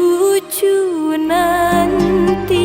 cucu nanti.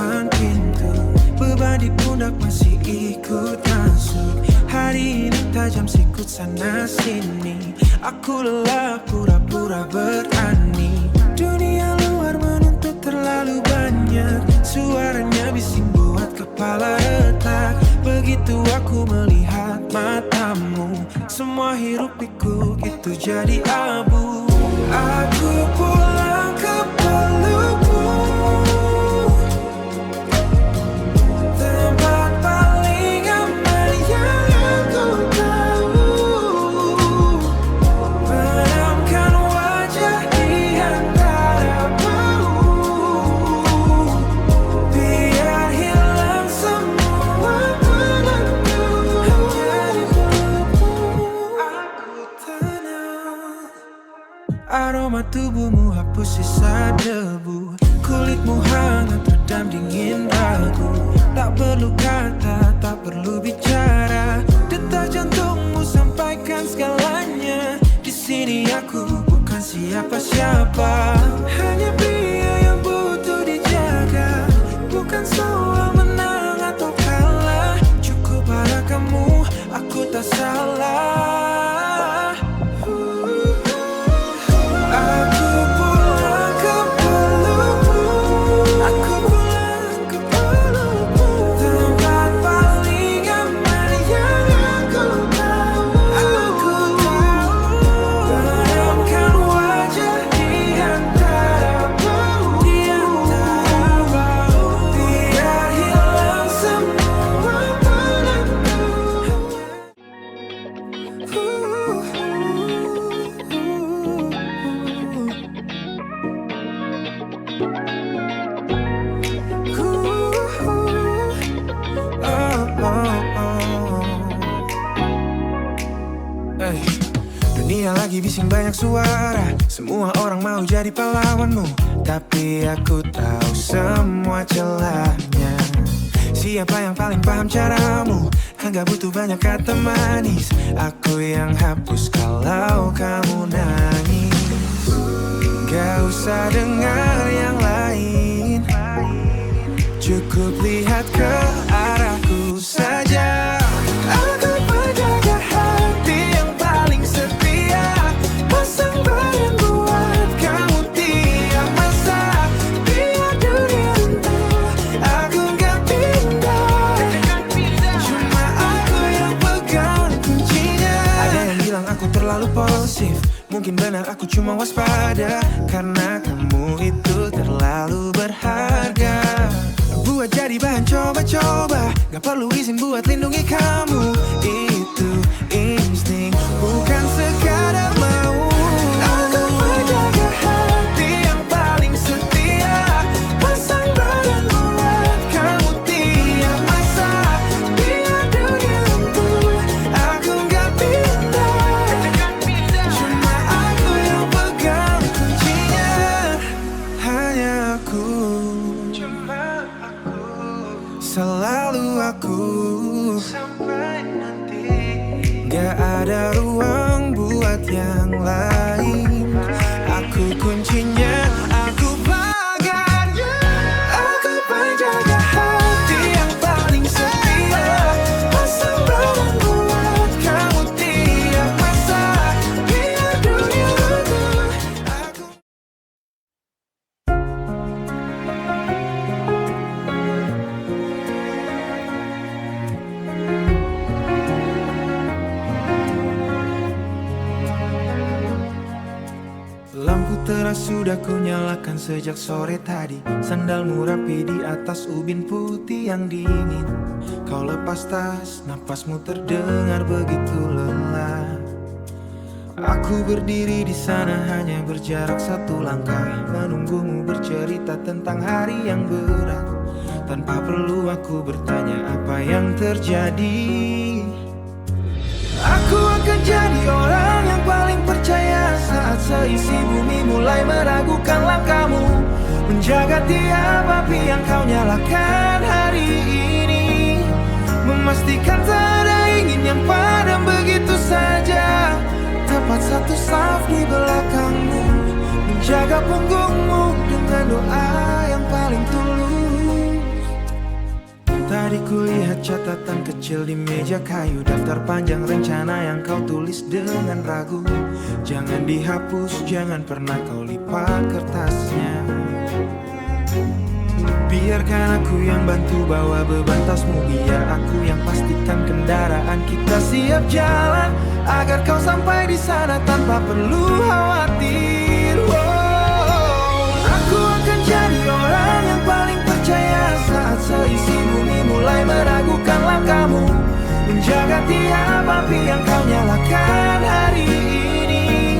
depan pintu. Beban di pundak masih ikut masuk. Hari ini tajam sikut sana sini. Aku lelah pura-pura berani. Dunia luar menuntut terlalu banyak. Suaranya bising buat kepala retak. Begitu aku melihat matamu, semua hiruk pikuk itu jadi abu. Aku pulang ke pelukmu, tempat paling aman yang aku tahu. Benamkan wajah di antara bau, biar hilang semua penentu. Hanya di pelukmu aku tenang. Aroma tubuhmu hapus sisa debu. Kulitmu hangat redam dingin ragu. Tak perlu kata, tak perlu bicara. Detak jantungmu sampaikan segalanya. Di sini aku bukan siapa-siapa, hanya pria yang butuh dijaga. Bukan soal menang atau kalah, cukup pada kamu, aku tak salah. Aku pulang ke pelukmu, aku pulang ke pelukmu, tempat paling aman yang aku tahu. Aku tahu. Benamkan wajah di antara bau, biar hilang semua penentu. Dunia lagi bising banyak suara, semua orang mau jadi pahlawanmu. Tapi aku tahu semua celahnya. Siapa yang paling paham caramu? Enggak butuh banyak kata manis. Aku yang hapus kalau kamu nangis. Gak usah dengar yang lain, cukup lihat ke arahku saja. Aku penjaga hati yang paling setia, pasang badan buat kamu tiap masa. Biar dunia runtuh, aku gak pindah. Cuma aku yang pegang kuncinya. Ada yang bilang aku terlalu posesif, mungkin benar aku cuma waspada. Karena kamu itu terlalu berharga buat jadi bahan coba-coba. Gak perlu izin buat lindungi kamu. Itu insting, bukan sekadar mau. Aku menjaga hati yang paling setia, pasang badan buat kamu tiap masa. Biar dunia runtuh, aku gak pindah. Cuma aku yang pegang kuncinya. Hanya aku, selalu aku. Sampai nanti gak ada ruang buat yang lain. Aku kuncinya, aku pagarnya. Aku penjaga hati yang paling setia, pasang badan buat kamu tiap masa. Biar dunia runtuh, aku. Lampu teras sudah ku nyalakan sejak sore tadi. Sandalmu rapi di atas ubin putih yang dingin. Kau lepas tas, napasmu terdengar begitu lelah. Aku berdiri di sana hanya berjarak satu langkah, menunggumu bercerita tentang hari yang berat. Tanpa perlu aku bertanya apa yang terjadi. Aku akan jadi orang yang paling percaya saat seisi bumi mulai meragukan langkahmu. Menjaga tiap api yang kau nyalakan hari ini, memastikan tak ada ingin yang padam begitu saja. Tepat satu saf di belakangmu, menjaga punggungmu dengan doa yang paling tulus. Tadi kulihat catatan kecil di meja kayu, daftar panjang rencana yang kau tulis dengan ragu. Jangan dihapus, jangan pernah kau lipat kertasnya. Biarkan aku yang bantu bawa beban tasmu, biar aku yang pastikan kendaraan kita siap jalan, agar kau sampai di sana tanpa perlu khawatir. Aku akan jadi orang yang paling percaya saat seisi bumi mulai meragukan langkahmu, menjaga tiap api yang kau nyalakan hari ini,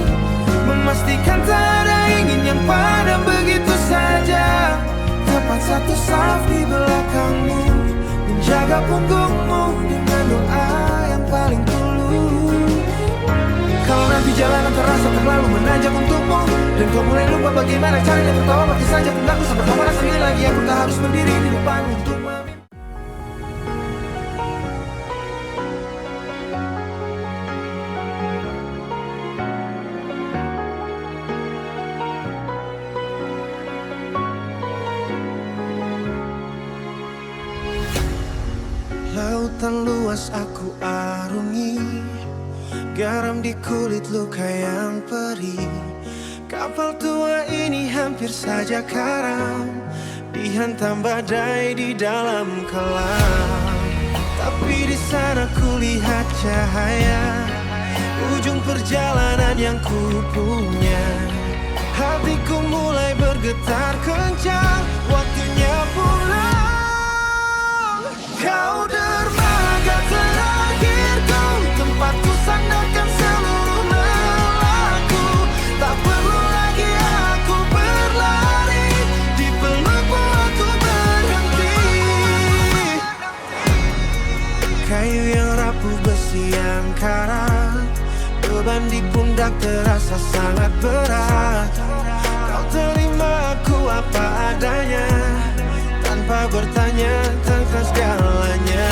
memastikan tak ada ingin yang padam begitu saja. Tepat satu saf di belakangmu, menjaga punggungmu dengan doa yang paling tulus. Kalau nanti jalanan terasa terlalu menanjak untukmu, dan kau mulai lupa bagaimana caranya tertawa, pakai saja pundakku sampai kau merasa sendiri lagi. Aku tak harus berdiri di depan untuk lautan luas aku arungi, garam di kulit luka yang perih. Kapal tua ini hampir saja karam, dihantam badai di dalam kelam. Tapi di sana kulihat cahaya, ujung perjalanan yang ku punya. Hatiku mulai bergetar kencang, waktunya pulang. Kau dermaga terakhirku, tempatku sandarkan seluruh nalangku. Tak perlu lagi aku berlari, di pelukmu aku berhenti. Kayu yang rapuh, besi yang karat, beban di pundak terasa sangat berat. Kau terima aku apa adanya, tanpa bertanya tentang segalanya.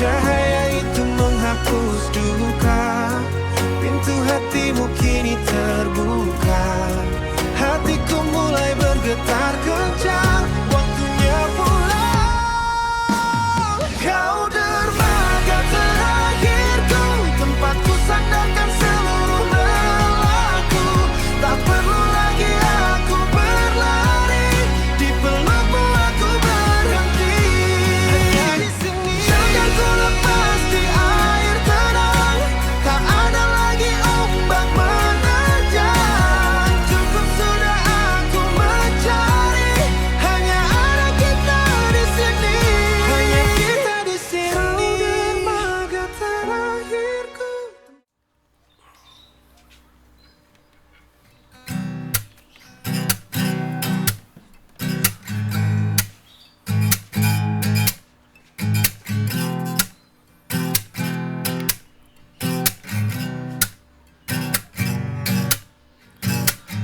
Cahaya itu menghapus duka, pintu hatimu kini terbuka. Hatiku mulai bergetar kencang, waktunya pulang. Kau dermaga terakhirku, tempatku sandarkan seluruh nalangku. Tak perlu lagi aku berlari, di pelukmu aku berhenti. Hanya di sini akan ku lepas di air tenang, tak ada lagi ombak menerjang. Cukup sudah aku mencari, hanya ada kita di sini. Hanya kita di sini. Dermaga terakhirku.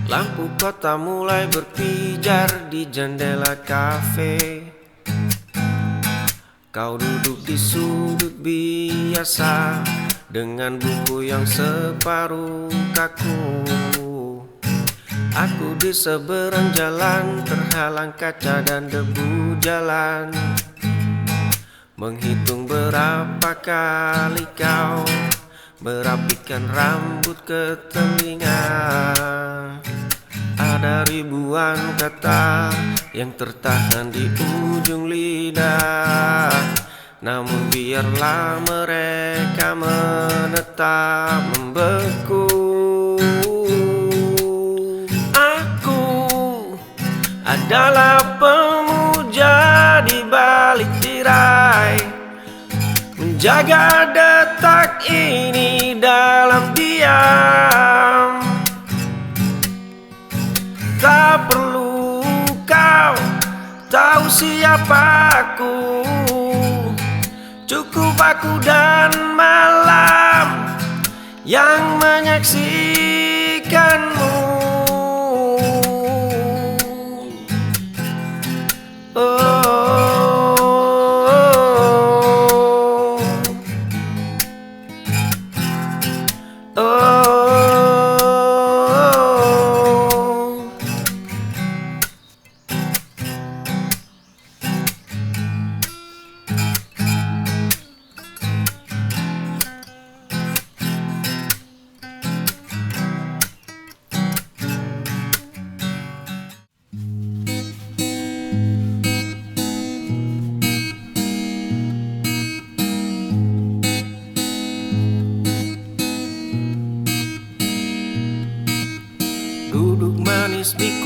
Lampu kota mulai berpijar di jendela kafe. Kau duduk di sudut biasa dengan buku yang separuh kaku. Aku di seberang jalan, terhalang kaca dan debu jalan, menghitung berapa kali kau merapikan rambut ke telinga. Ada ribuan kata yang tertahan di ujung lidah, namun biarlah mereka menetap membeku. Aku adalah pemuja di balik tirai, menjaga detak ini dalam diam. Tak perlu kau tahu siapa aku, cukup aku dan malam yang menyaksikanmu.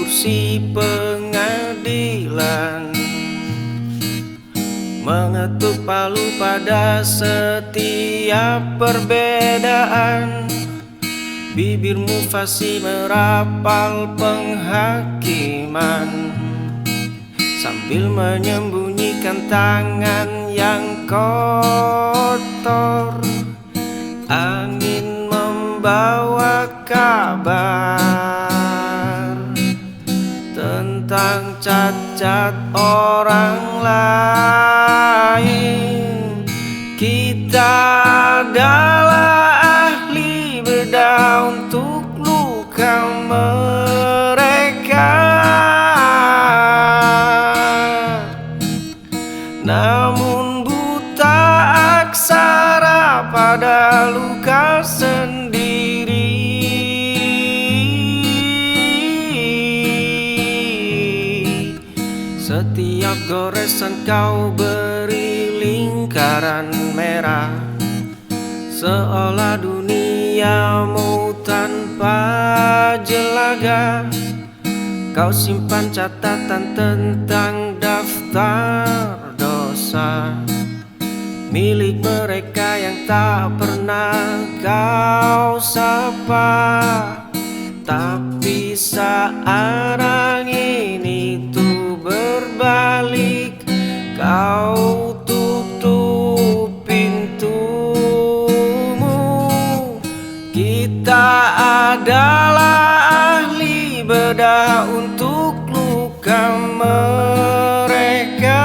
kursi pengadilan, mengetuk palu pada setiap perbedaan. Bibirmu fasih merapal penghakiman, sambil menyembunyikan tangan yang kotor. Angin membawa kabar tentang cacat orang lain. Kita adalah ahli bedah untuk luka mereka, namun buta aksara pada luka sendiri. Setiap goresan kau beri lingkaran merah, seolah duniamu tanpa jelaga. Kau simpan catatan tentang daftar dosa milik mereka yang tak pernah kau sapa. Tapi saat angin itu berbalik, kau tutup pintumu. Kita adalah ahli bedah untuk luka mereka.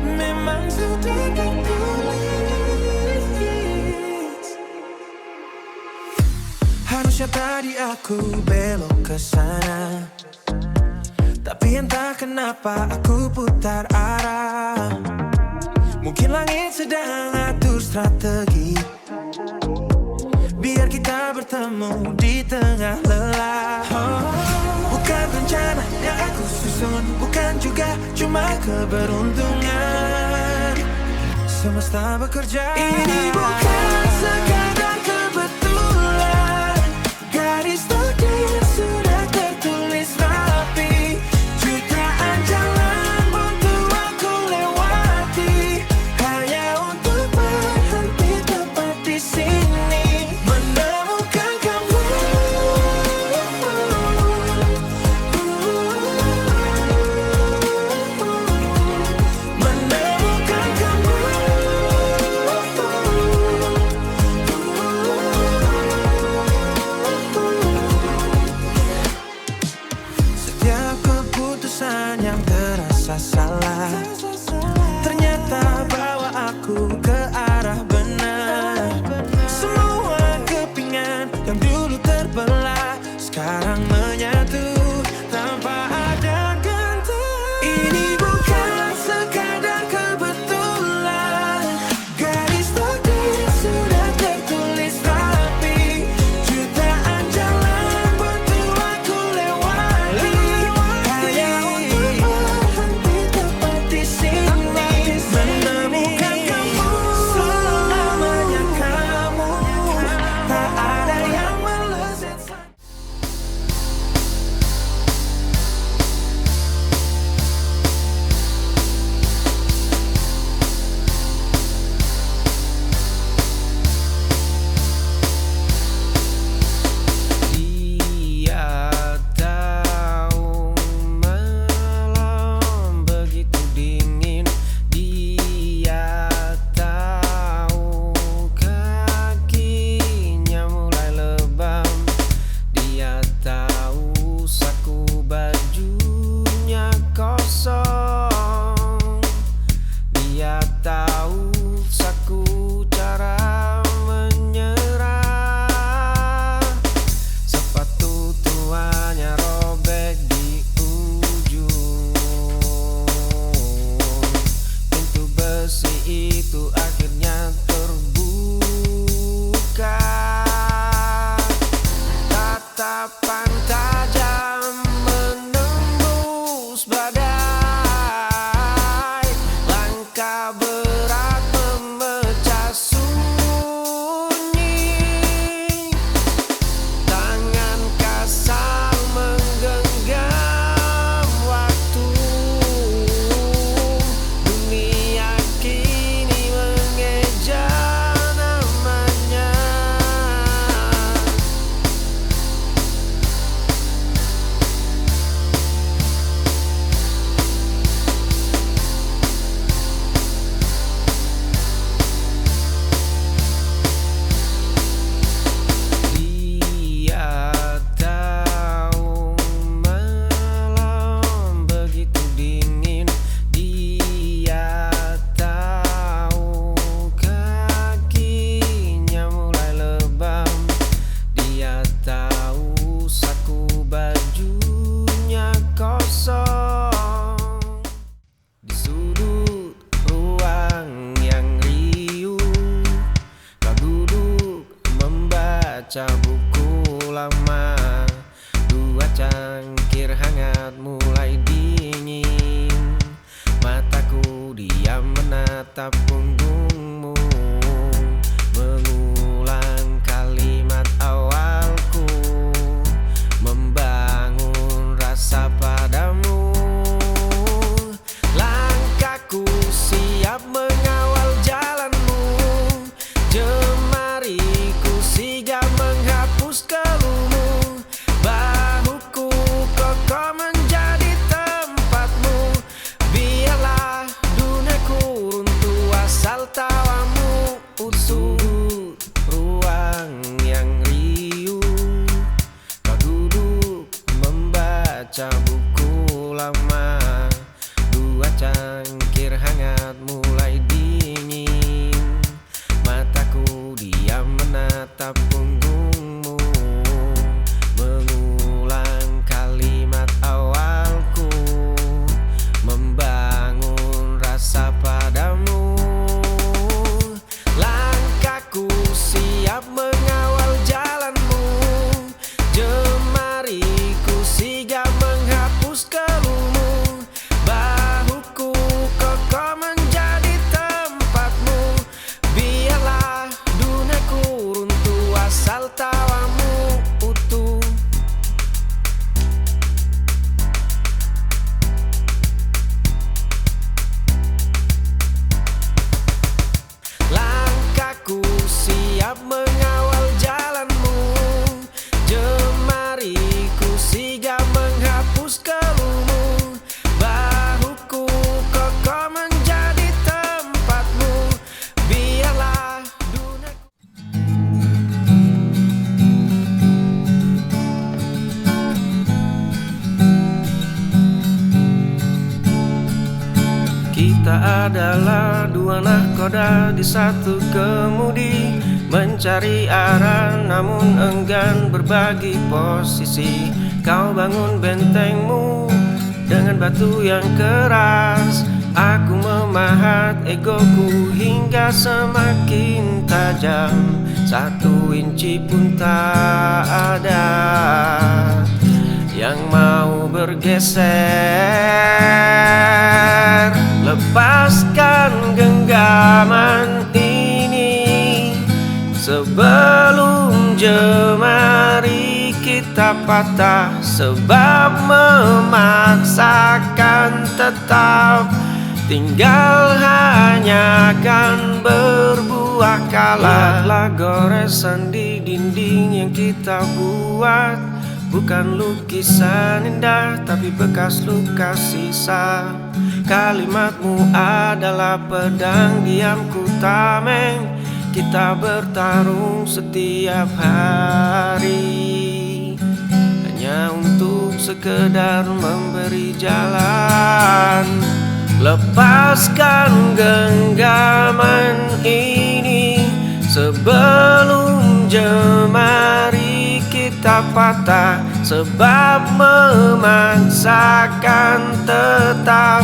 Memang sudah tertulis, harusnya tadi aku belok ke sana, tapi entah kenapa aku putar arah. Mungkin langit sedang atur strategi biar kita bertemu di tengah lelah. Bukan rencana yang aku susun, bukan juga cuma keberuntungan. Semesta bekerja. Ini bukan sekadar kebetulan, garis takdir sudah tertulis rapi. Jutaan jalan butuh aku lewati, hanya untuk berhenti tepat di sini, menemukan kamu. Menemukan kamu. Setiap keputusan yang terasa salah ternyata bawa aku ke arah benar. Semua kepingan yang dulu terbelah sekarang menyatu tanpa ada ganti. Ini bukan sekadar kebetulan, garis takdir sudah tertulis rapi. Jutaan jalan butuh aku lewati, hanya untuk berhenti tepat di sini, menemukan kamu. Selamanya kamu, tak ada yang meleset. Dia tahu malam begitu dingin, dia tahu kakinya mulai lebam, dia tahu saku bajunya kosong, dia tahu saku cara menyerah. Sepatu tuanya robek di ujung, pintu besi itu akhirnya terbuka. Tatapan tajam menembus berat memecah sunyi. Tangan kasar menggenggam waktu. Dunia kini mengeja namanya. Dia tahu malam begitu dingin. Dia tahu kakinya mulai lebam. Dia tahu saku bajunya kosong. Di sudut ruang yang riuh, kau duduk membaca buku lama. Dua cangkir hangat mulai dingin. Mataku diam menatap punggungmu, mengulang kalimat awalku, membangun rasa padamu. Langkahku siap mengawal jalanmu. Jemariku sigap menghapus keluhmu. Bahuku kokoh menjadi tempatmu. Biarlah duniaku runtuh asal tawamu utuh. Ruang yang riuh, kau duduk membaca buku lama. Dua cangkir hangat mulai dingin. Mataku diam menatap punggungmu, mengulang kalimat awalku, membangun rasa padamu. Langkahku siap mengawal jalanmu. Jemariku sigap menghapus keluhmu. Bahuku kokoh menjadi tempatmu. Biarlah duniaku runtuh asal tawamu utuh. Langkahku siap mengawal jalanmu. Jemariku sigap menghapus keluhmu. Bahuku kokoh menjadi tempatmu. Biarlah dunia. Kita adalah dua nahkoda di satu kemudi, mencari arah namun enggan berbagi posisi. Kau bangun bentengmu dengan batu yang keras. Aku memahat egoku hingga semakin tajam. 1 inci pun tak ada yang mau bergeser. Lepaskan genggaman ini sebelum jemari kita patah. Sebab memaksakan tetap tinggal hanya akan berbuah kalah. Lihatlah goresan di dinding yang kita buat, bukan lukisan indah tapi bekas luka sisa. Kalimatmu adalah pedang diamku tameng. Kita bertarung setiap hari hanya untuk sekedar memberi jalan. Lepaskan genggaman ini sebelum jemari kita patah. Sebab memaksakan tetap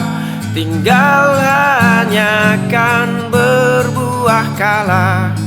tinggal hanya akan berbuah kalah.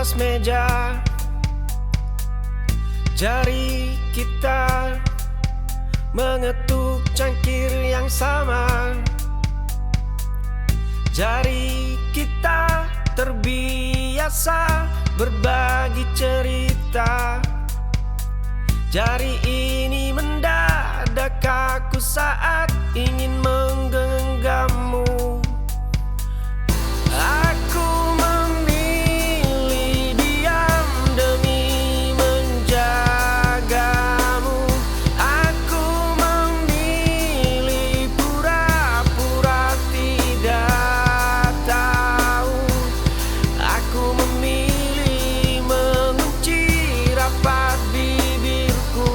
atas meja. Jari kita mengetuk cangkir yang sama. Jari kita terbiasa berbagi cerita. Jari ini mendadak kaku saat ingin menggenggammu. Aku memilih diam demi menjagamu. Aku memilih pura-pura tidak tahu. Aku memilih mengunci rapat bibirku.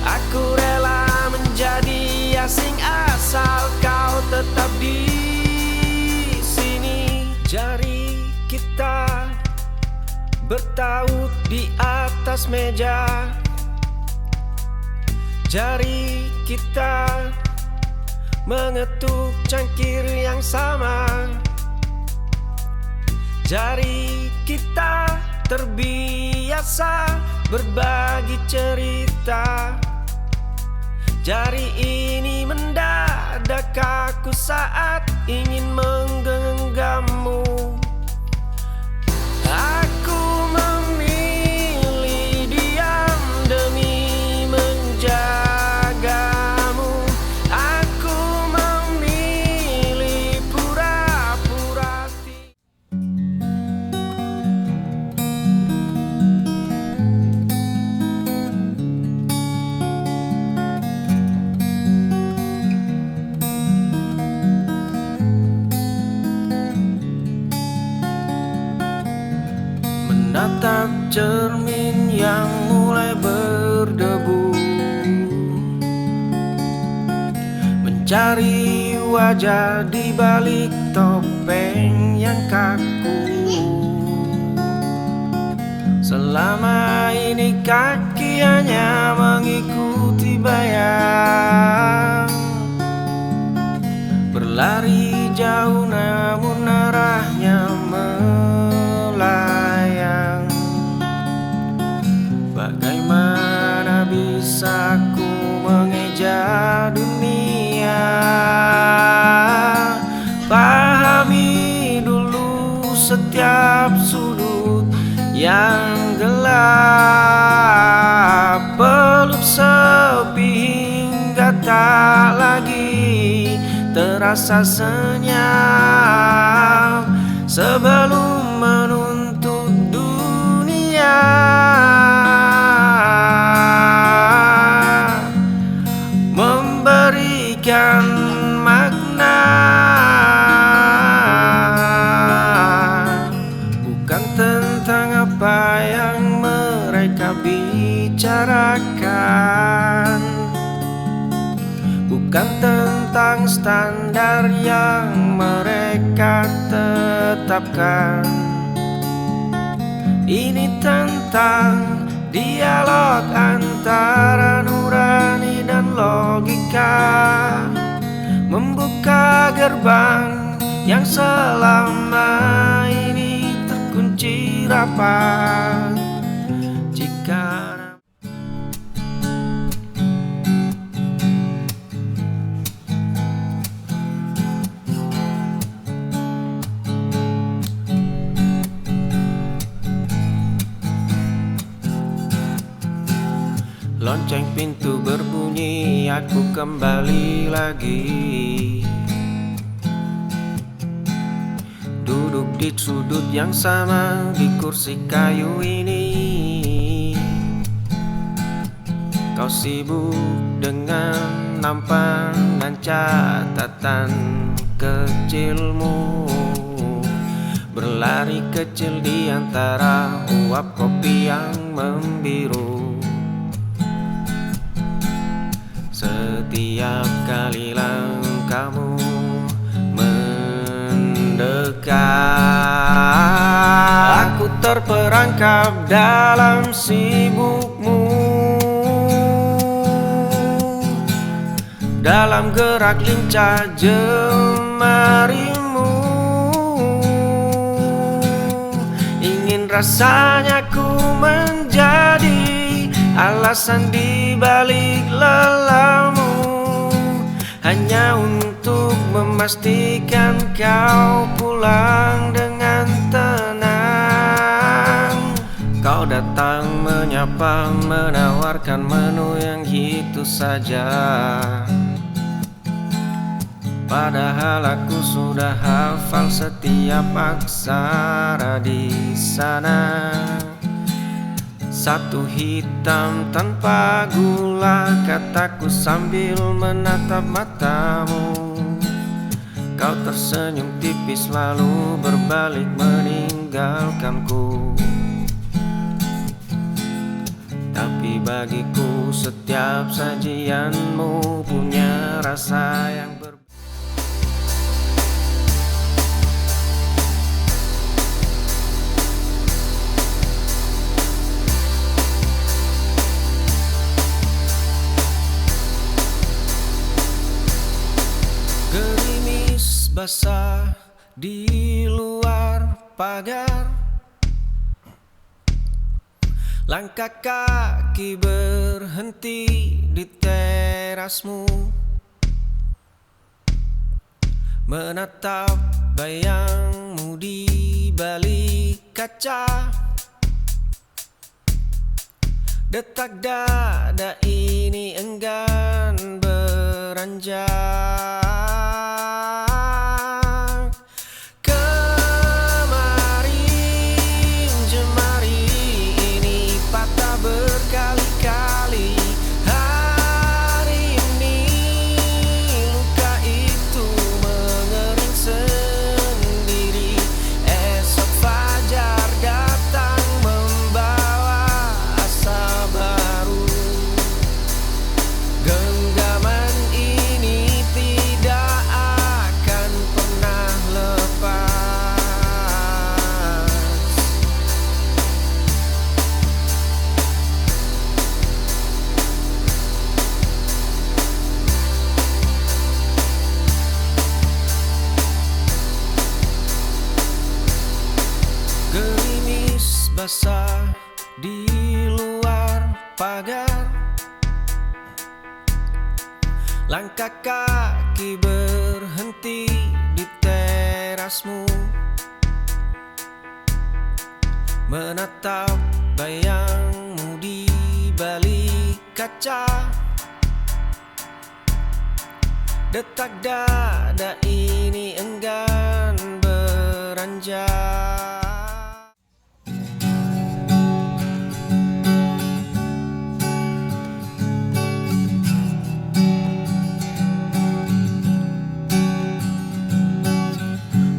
Aku rela menjadi asing asal kau tetap di sini. Jari kita bertaut di atas meja. Jari kita mengetuk cangkir yang sama. Jari kita terbiasa berbagi cerita. Jari ini mendadak kaku saat ingin menggenggammu. Aku memilih diam demi menjagamu. Aku memilih pura-pura menatap cermin yang mulai berdebu, mencari wajah di balik topeng yang kaku. Selama ini kaki hanya mengikuti bayang, berlari jauh namun arahnya melayang. Bagaimana bisa ku mengeja dunia? Pahami dulu setiap sudut yang gelap, peluk sepi hingga tak lagi terasa senyap, sebelum menuntut dunia memberikan makna. Bukan tentang apa yang mereka bicarakan, bukan tentang standar yang mereka tetapkan. Ini tentang dialog antara nurani dan logika, membuka gerbang yang selama ini terkunci rapat. Jika lonceng pintu berbunyi, aku kembali lagi. Duduk di sudut yang sama di kursi kayu ini. Kau sibuk dengan nampan dan catatan kecilmu, berlari kecil di antara uap kopi yang membiru. Setiap kali langkahmu mendekat, aku terperangkap dalam sibukmu, dalam gerak lincah jemarimu. Rasanya ku menjadi alasan di balik lelahmu, hanya untuk memastikan kau pulang dengan tenang. Kau datang menyapa, menawarkan menu yang gitu saja, padahal aku sudah hafal setiap aksara di sana. Satu hitam tanpa gula, kataku sambil menatap matamu. Kau tersenyum tipis lalu berbalik meninggalkanku. Tapi bagiku setiap sajianmu punya rasa yang gerimis basah di luar pagar, langkah kaki berhenti di terasmu, menatap bayangmu di balik kaca. Detak dada ini enggan beranjak. Kemarin jemari ini patah berkali-kali. Hari ini luka itu mengering sendiri. Esok fajar datang membawa asa baru. Genggaman ini tidak akan pernah lepas. Gerimis basah di luar pagar, langkah kaki berhenti di terasmu, menatap bayangmu di balik kaca. Detak dada ini enggan beranjak.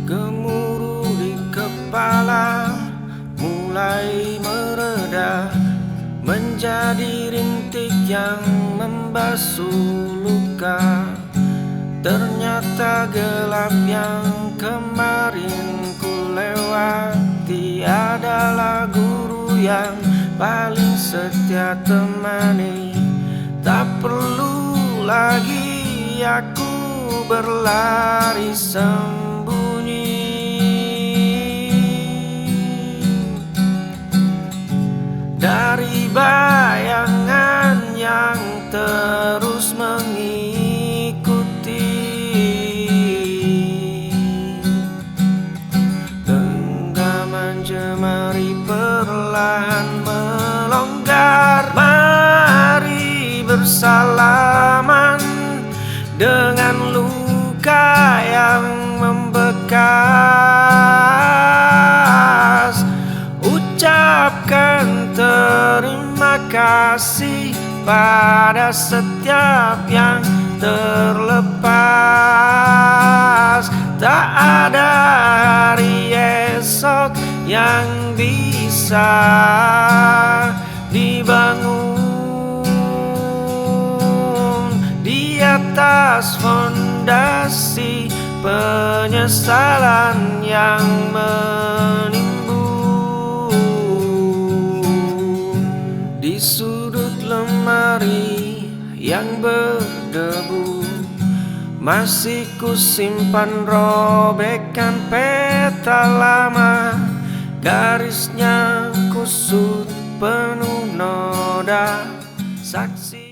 Gemuruh di kepala mulai mereda, menjadi rintik yang membasuh luka. Ternyata gelap yang kemarin ku lewati adalah guru yang paling setia temani. Tak perlu lagi aku berlari sembunyi dari bayangan yang terus mengikuti. Genggaman jemari perlahan melonggar. Mari bersalaman dengan luka yang membekas. Ucapkan terima kasih pada setiap yang terlepas. Tak ada hari esok yang bisa dibangun di atas fondasi penyesalan yang menimbun. Di sudut lemari yang berdebu masih ku simpan robekan peta lama, Garisnya kusut penuh noda, saksi